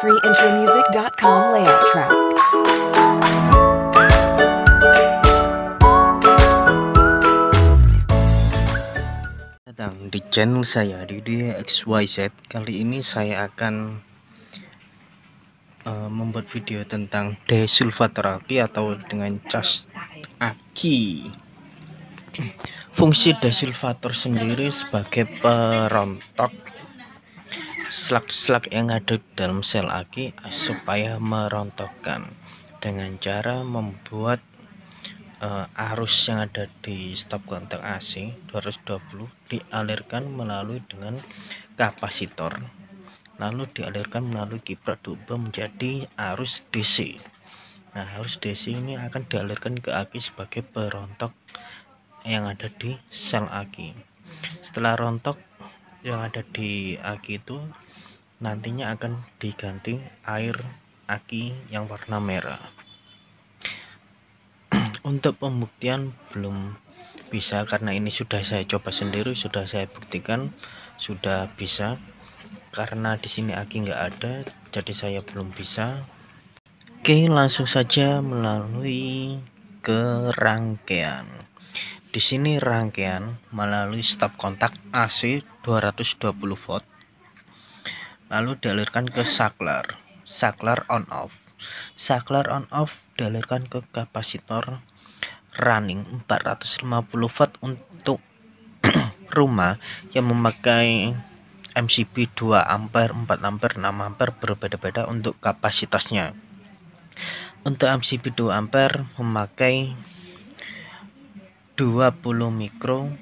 freeintromusic.com layout track. Datang di channel saya Didi XYZ. Kali ini saya akan membuat video tentang desulfator aki atau dengan cas aki. Fungsi desulfator sendiri sebagai perontok slug-slug yang ada dalam sel aki supaya merontokkan dengan cara membuat arus yang ada di stop kontak AC 220 dialirkan melalui dengan kapasitor, lalu dialirkan melalui kiprah diubah menjadi arus DC. Nah, arus DC ini akan dialirkan ke aki sebagai perontok yang ada di sel aki. Setelah rontok yang ada di aki itu nantinya akan diganti air aki yang warna merah. Untuk pembuktian belum bisa karena ini sudah saya coba sendiri, sudah saya buktikan sudah bisa. Karena di sini aki nggak ada, jadi saya belum bisa. Oke, langsung saja melalui ke rangkaian. Di sini rangkaian melalui stop kontak AC 220 volt, lalu dialirkan ke saklar on off. Saklar on off dialirkan ke kapasitor running 450 watt untuk rumah yang memakai MCB 2 ampere, 4 ampere, 6 ampere berbeda-beda untuk kapasitasnya. Untuk MCB 2 ampere memakai 20 mikro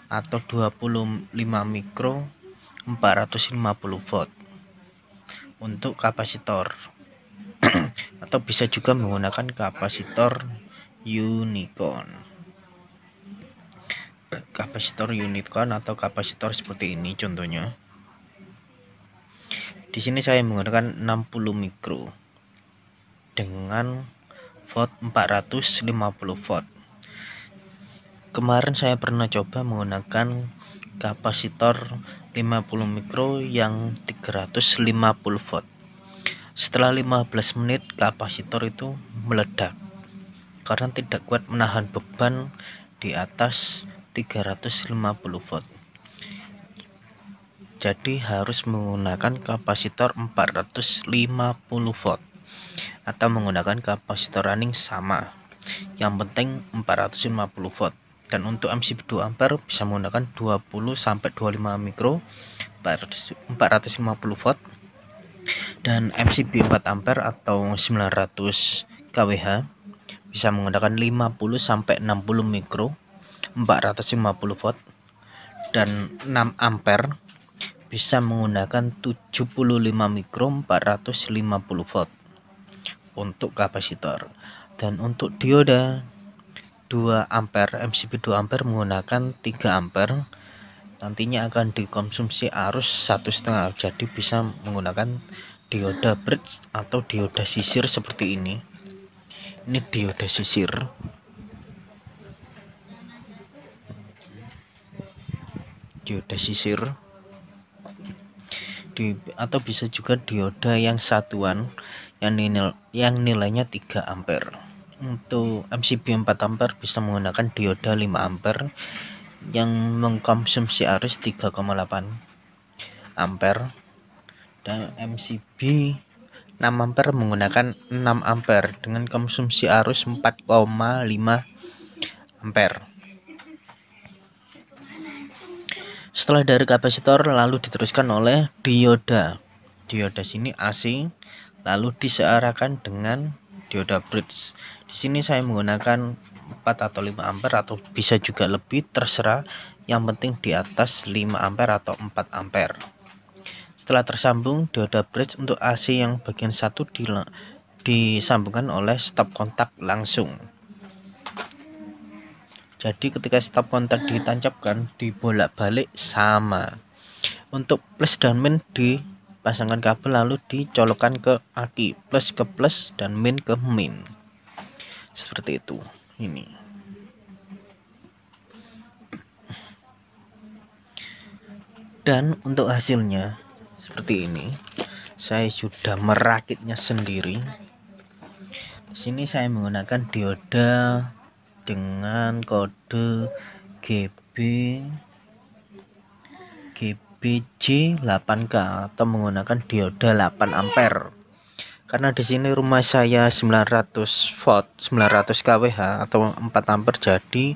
atau 25 mikro 450 volt untuk kapasitor. Atau bisa juga menggunakan kapasitor unicorn atau kapasitor seperti ini contohnya. Di sini saya menggunakan 60 mikro dengan volt 450 volt. Kemarin saya pernah coba menggunakan kapasitor 50 mikro yang 350 volt. Setelah 15 menit kapasitor itu meledak karena tidak kuat menahan beban di atas 350 volt. Jadi harus menggunakan kapasitor 450 volt atau menggunakan kapasitor running sama, yang penting 450 volt. Dan untuk MCB 2 ampere bisa menggunakan 20 sampai 25 mikro 450 volt, dan MCB 4 ampere atau 900 kWh bisa menggunakan 50 sampai 60 mikro 450 volt, dan 6 ampere bisa menggunakan 75 mikro 450 volt untuk kapasitor. Dan untuk dioda 2 ampere MCB 2 ampere menggunakan 3 ampere nantinya akan dikonsumsi arus 1,5, jadi bisa menggunakan dioda bridge atau dioda sisir seperti ini. Ini dioda sisir. Atau bisa juga dioda yang satuan yang nilainya 3 ampere. Untuk MCB 4 ampere bisa menggunakan dioda 5 ampere yang mengkonsumsi arus 3,8 ampere, dan MCB 6 ampere menggunakan 6 ampere dengan konsumsi arus 4,5 ampere. Setelah dari kapasitor lalu diteruskan oleh dioda sini AC, lalu disearakan dengan dioda bridge. Di sini saya menggunakan 4 atau 5 ampere atau bisa juga lebih, terserah, yang penting di atas 5 ampere atau 4 ampere. Setelah tersambung dioda bridge untuk AC yang bagian satu disambungkan oleh stop kontak langsung. Jadi ketika stop kontak ditancapkan dibolak-balik sama. Untuk plus dan min dipasangkan kabel lalu dicolokkan ke aki, plus ke plus dan min ke min. Seperti itu. Ini. Dan untuk hasilnya seperti ini. saya sudah merakitnya sendiri. Di sini saya menggunakan dioda dengan kode GBJ8K atau menggunakan dioda 8 ampere. Karena di sini rumah saya 900 volt, 900 kWh atau 4 ampere, jadi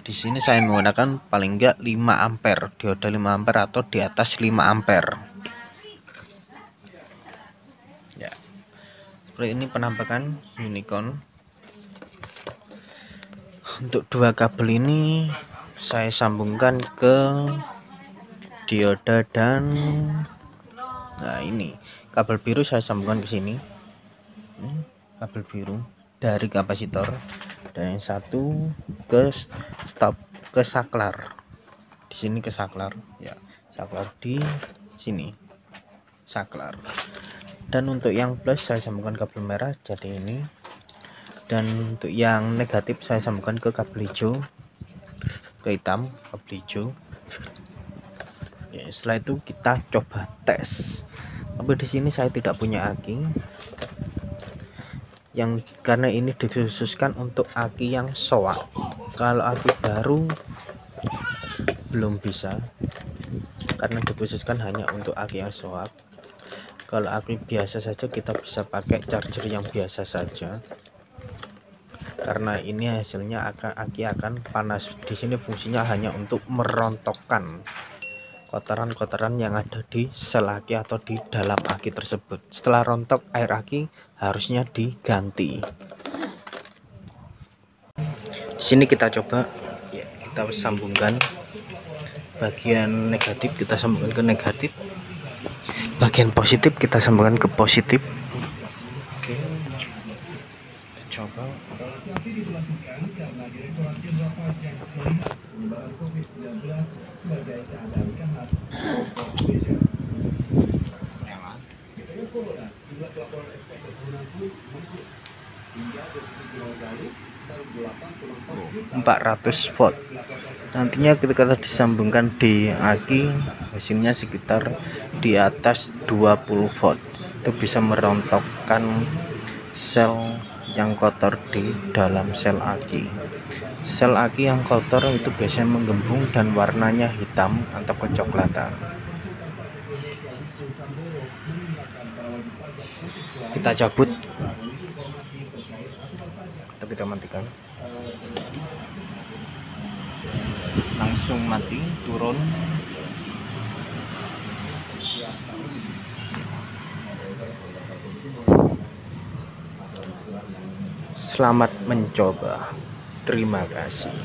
di sini saya menggunakan paling enggak 5 ampere, dioda 5 ampere atau di atas 5 ampere. Ya. Seperti ini penampakan unicorn. Untuk dua kabel ini saya sambungkan ke dioda dan ini kabel biru saya sambungkan ke sini. Kabel biru dari kapasitor dan yang satu ke saklar. Di sini ke saklar ya, saklar di sini saklar. Dan untuk yang plus saya sambungkan kabel merah, jadi ini. Dan untuk yang negatif saya sambungkan ke kabel hijau, ke hitam, kabel hijau. Ya, setelah itu kita coba tes. Tapi di sini saya tidak punya aki, karena ini dikhususkan untuk aki yang soak. Kalau aki baru belum bisa, karena dikhususkan hanya untuk aki yang soak. Kalau aki biasa saja kita bisa pakai charger yang biasa saja, karena ini hasilnya aki akan panas. Di sini fungsinya hanya untuk merontokkan kotoran-kotoran yang ada di sel aki atau di dalam aki tersebut. Setelah rontok air aki harusnya diganti. Di sini kita coba ya, kita sambungkan bagian negatif, kita sambungkan ke negatif, bagian positif kita sambungkan ke positif. Oke, kita coba. Oh, 400 volt. Nantinya ketika disambungkan di aki, hasilnya sekitar di atas 20 volt. Itu bisa merontokkan sel yang kotor di dalam sel aki. Sel aki yang kotor itu biasanya menggembung dan warnanya hitam atau kecoklatan. Kita cabut atau kita matikan, langsung mati, turun. Selamat mencoba, terima kasih.